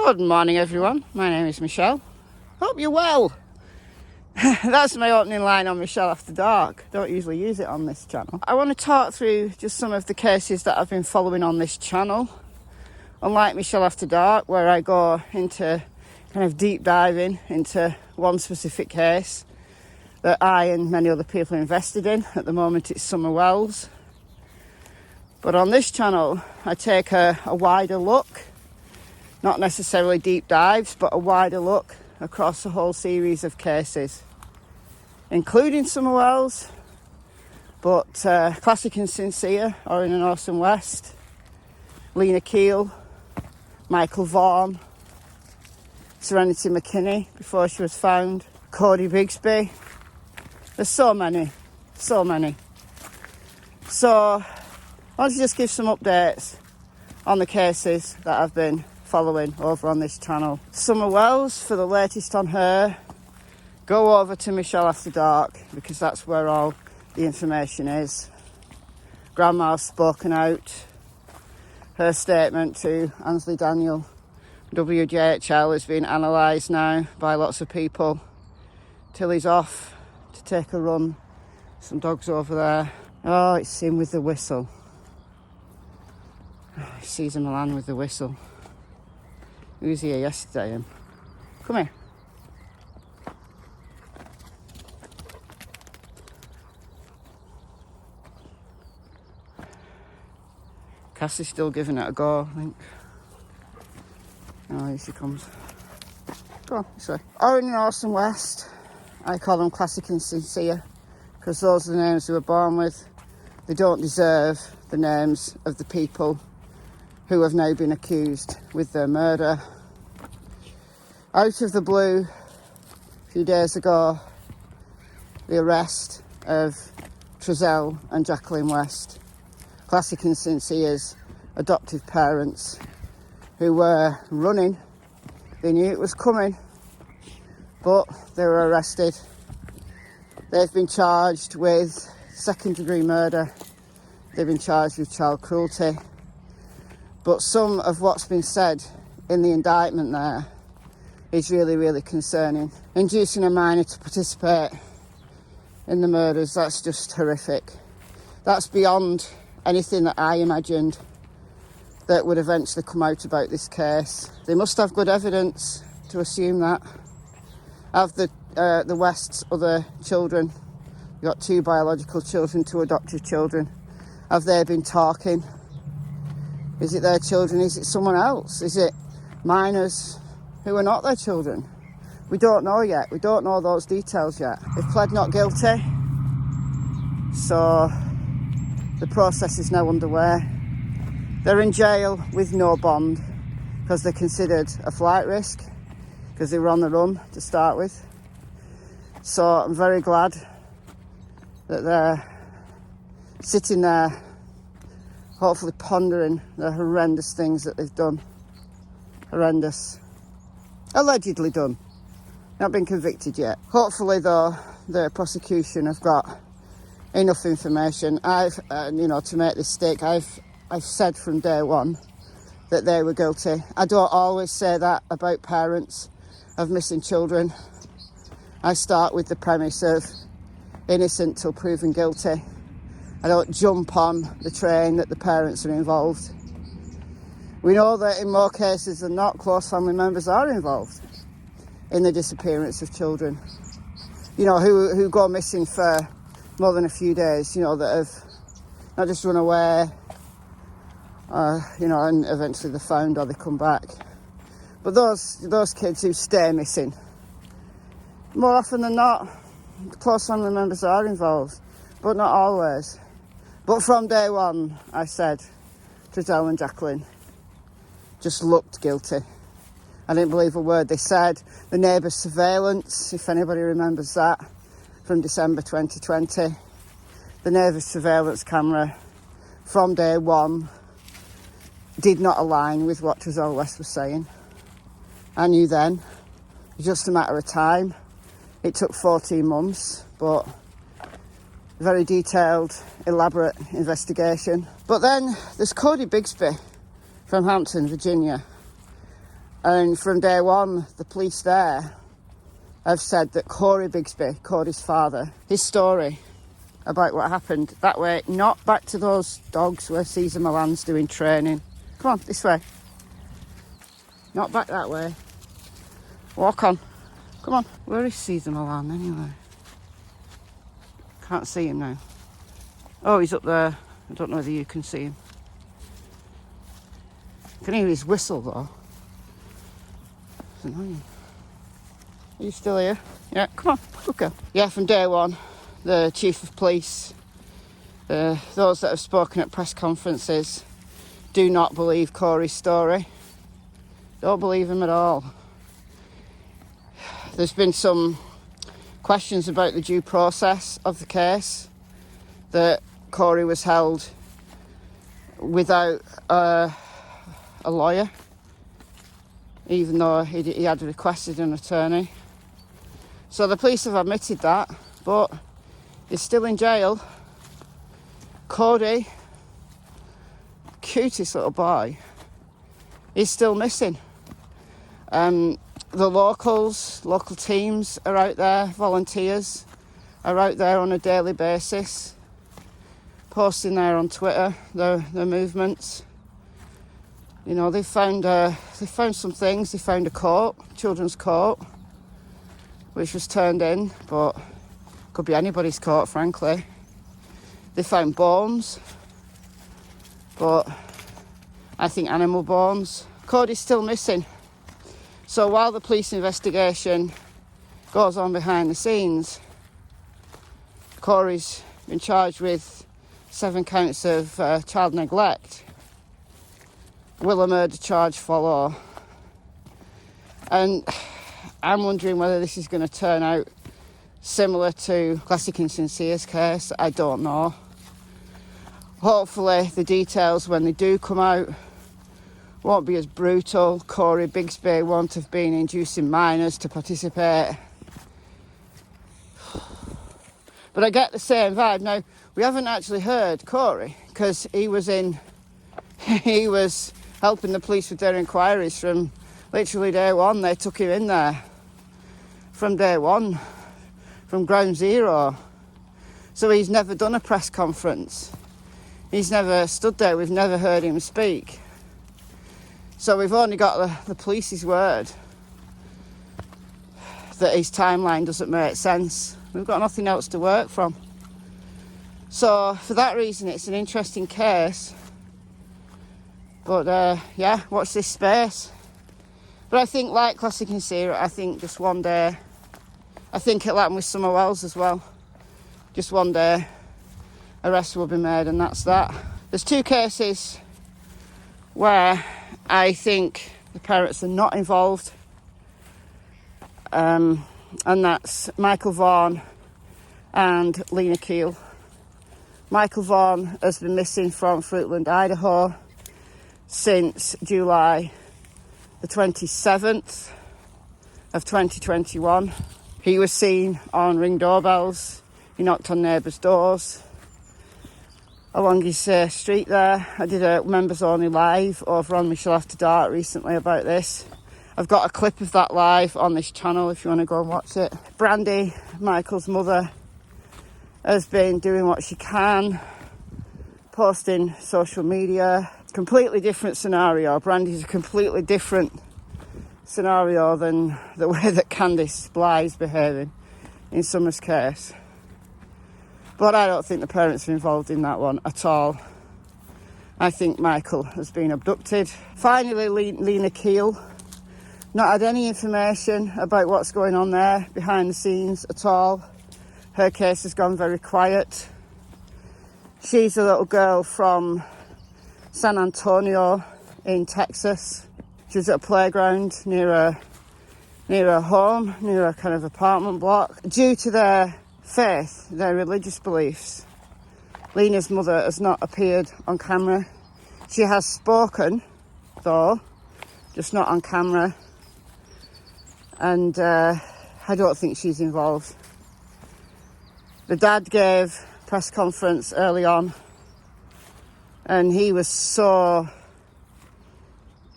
Good morning everyone, my name is Michelle. Hope you're well. That's my opening line on Michelle After Dark. Don't usually use it on this channel. I want to talk through just some of the cases that I've been following on this channel. Unlike Michelle After Dark, where I go into kind of deep diving into one specific case that I and many other people are invested in. At the moment it's Summer Wells. But on this channel I take a wider look. Not necessarily deep dives, but a wider look across a whole series of cases, including Summer Wells, but Classic and Sincere, Orrin Orson West, Lina Keel, Michael Vaughan, Serenity McKinney before she was found, Codi Bigsby. There's so many. So I want to just give some updates on the cases that I've been following over on this channel. Summer Wells, for the latest on her, go over to Michelle After Dark because that's where all the information is. Grandma's spoken out. Her statement to Ansley Daniel WJHL is being analysed now by lots of people. Tilly's off to take a run. Some dogs over there. Oh, it's him with the whistle. Caesar Milan with the whistle. He was here yesterday, him. Come here. Cassie's still giving it a go, I think. Oh, here she comes. Go on, this way. Orrin Orson West. I call them Classic and Sincere because those are the names they were born with. They don't deserve the names of the people who have now been accused with their murder. Out of the blue, a few days ago, the arrest of Trezell and Jacqueline West, Classic and Sincere's adoptive parents, who were running. They knew it was coming, but they were arrested. They've been charged with second-degree murder. They've been charged with child cruelty. But some of what's been said in the indictment there is really, really concerning. Inducing a minor to participate in the murders, that's just horrific. That's beyond anything that I imagined that would eventually come out about this case. They must have good evidence to assume that. Of the West's other children, you've got 2 biological children, 2 adoptive children. Have they been talking? Is it their children? Is it someone else? Is it minors who are not their children? We don't know yet. We don't know those details yet. They've pled not guilty. So the process is now underway. They're in jail with no bond because they're considered a flight risk because they were on the run to start with. So I'm very glad that they're sitting there, hopefully pondering the horrendous things that they've done. Horrendous. Allegedly done. Not been convicted yet. Hopefully, though, the prosecution have got enough information. I've, to make this stick, I've said from day one that they were guilty. I don't always say that about parents of missing children. I start with the premise of innocent till proven guilty. I don't jump on the train that the parents are involved. We know that in more cases than not, close family members are involved in the disappearance of children. Who go missing for more than a few days, that have not just run away, and eventually they're found or they come back. But those kids who stay missing, more often than not, close family members are involved, but not always. But from day one, I said, Trezell and Jacqueline just looked guilty. I didn't believe a word they said. The neighbours' surveillance, if anybody remembers that, from December 2020. The neighbours' surveillance camera from day one did not align with what Trezell West was saying. I knew then. It was just a matter of time. It took 14 months, but a very detailed, elaborate investigation. But then there's Codi Bigsby from Hampton, Virginia. And from day one, the police there have said that Corey Bigsby, Cody's father, his story about what happened that way, not back to those dogs where Caesar Milan's doing training. Come on, this way. Not back that way. Walk on. Come on. Where is Caesar Milan anyway? Can't see him now. Oh, he's up there. I don't know whether you can see him. I can hear his whistle though. It's annoying. Are you still here? Yeah, come on, good girl. Yeah, from day one, the chief of police, those that have spoken at press conferences, do not believe Corey's story. Don't believe him at all. There's been some questions about the due process of the case, that Corey was held without a lawyer, even though he had requested an attorney. So the police have admitted that, but he's still in jail. Codi, cutest little boy, is still missing. The local teams are out there, volunteers are out there on a daily basis, posting there on Twitter their movements. You know, they found some things. They found a coat, children's coat, which was turned in, but could be anybody's coat, frankly. They found bones, but I think animal bones. Cody's still missing. So while the police investigation goes on behind the scenes, Corey's been charged with 7 counts of child neglect. Will a murder charge follow? And I'm wondering whether this is going to turn out similar to Classic Insincere's case. I don't know. Hopefully the details, when they do come out, won't be as brutal. Corey Bigsby won't have been inducing minors to participate. But I get the same vibe. Now, we haven't actually heard Corey, because he was helping the police with their inquiries from literally day one. They took him in there from day one, from ground zero. So he's never done a press conference. He's never stood there. We've never heard him speak. So we've only got the police's word that his timeline doesn't make sense. We've got nothing else to work from. So for that reason, it's an interesting case. But yeah, watch this space. But I think, like Classic Insera, I think just one day, I think it'll happen with Summer Wells as well. Just one day, arrest will be made, and that's that. There's 2 cases where I think the parents are not involved, and that's Michael Vaughan and Lina Keel. Michael Vaughan has been missing from Fruitland, Idaho since July the 27th of 2021. He was seen on Ring doorbells. He knocked on neighbours' doors along his street there. I did a members only live over on Michelle After Dark recently about this. I've got a clip of that live on this channel if you want to go and watch it. Brandy, Michael's mother, has been doing what she can, posting social media. Completely different scenario. Brandy's a completely different scenario than the way that Candice Bly's behaving in Summer's case. But I don't think the parents are involved in that one at all. I think Michael has been abducted. Finally, Lina Keel. Not had any information about what's going on there behind the scenes at all. Her case has gone very quiet. She's a little girl from San Antonio in Texas. She was at a playground near her home, near a kind of apartment block. Due to their faith, their religious beliefs, Lina's mother has not appeared on camera. She has spoken, though, just not on camera. And I don't think she's involved. The dad gave a press conference early on, and he was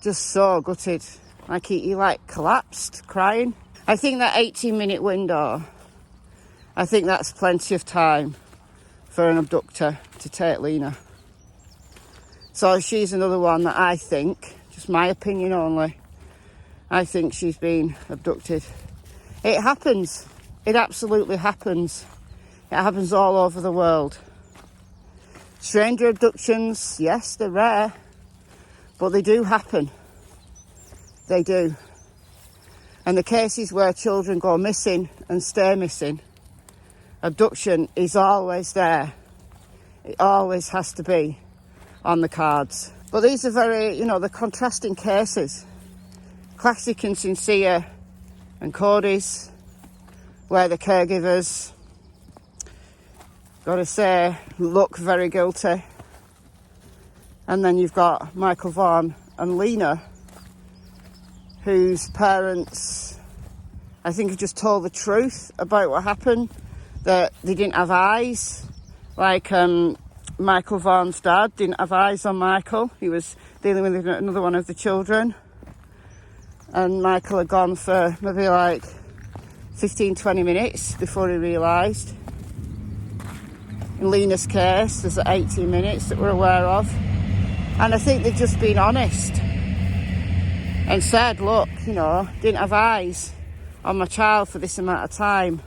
just so gutted. Like he like collapsed, crying. I think that 18-minute window, I think that's plenty of time for an abductor to take Lina. So she's another one that I think, just my opinion only, I think she's been abducted. It happens. It absolutely happens. It happens all over the world. Stranger abductions, yes, they're rare, but they do happen. They do. And the cases where children go missing and stay missing, abduction is always there. It always has to be on the cards. But these are very, the contrasting cases. Classic and sincere and Codi's, where the caregivers, gotta say, look very guilty. And then you've got Michael Vaughan and Lina, whose parents, I think, have just told the truth about what happened, that they didn't have eyes. Like Michael Vaughan's dad didn't have eyes on Michael. He was dealing with another one of the children. And Michael had gone for maybe like 15-20 minutes before he realised. In Lina's case, there's 18 minutes that we're aware of. And I think they've just been honest and said, look, didn't have eyes on my child for this amount of time.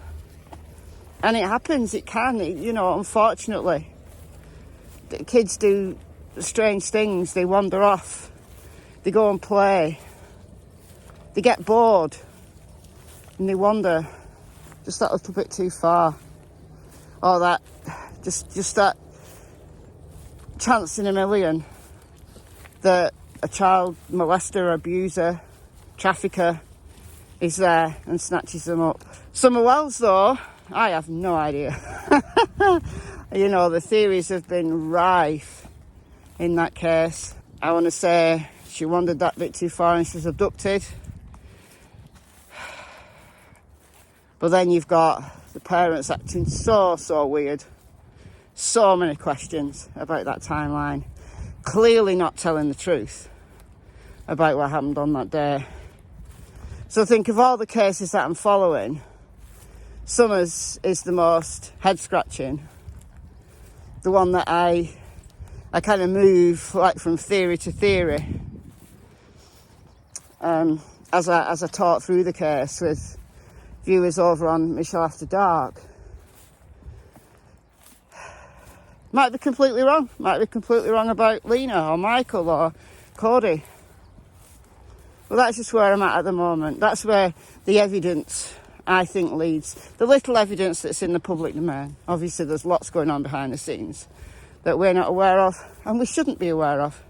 And it happens, it can, unfortunately. The kids do strange things, they wander off, they go and play, they get bored, and they wander just that little bit too far. Or that, just that chance in a million that a child molester, abuser, trafficker is there and snatches them up. Summer Wells, though, I have no idea. The theories have been rife in that case. I want to say she wandered that bit too far and she was abducted. But then you've got the parents acting so weird. So many questions about that timeline. Clearly not telling the truth about what happened on that day. So think of all the cases that I'm following, Summer's is the most head-scratching. The one that I kind of move like from theory to theory. As I talk through the case with viewers over on Michelle After Dark. Might be completely wrong. Might be completely wrong about Lina or Michael or Codi. Well, that's just where I'm at the moment. That's where the evidence, I think, leads. The little evidence that's in the public domain. Obviously, there's lots going on behind the scenes that we're not aware of and we shouldn't be aware of.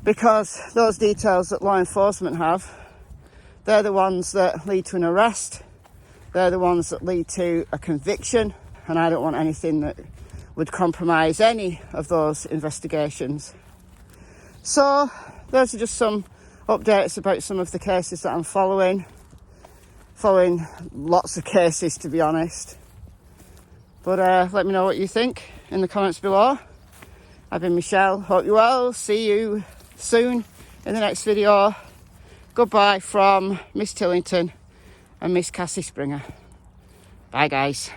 Because those details that law enforcement have, they're the ones that lead to an arrest. They're the ones that lead to a conviction. And I don't want anything that would compromise any of those investigations. So those are just some updates about some of the cases that I'm following lots of cases, to be honest. But let me know what you think in the comments below. I've been Michelle, hope you're well, see you soon in the next video. Goodbye from Miss Tillington and Miss Cassie Springer. Bye guys.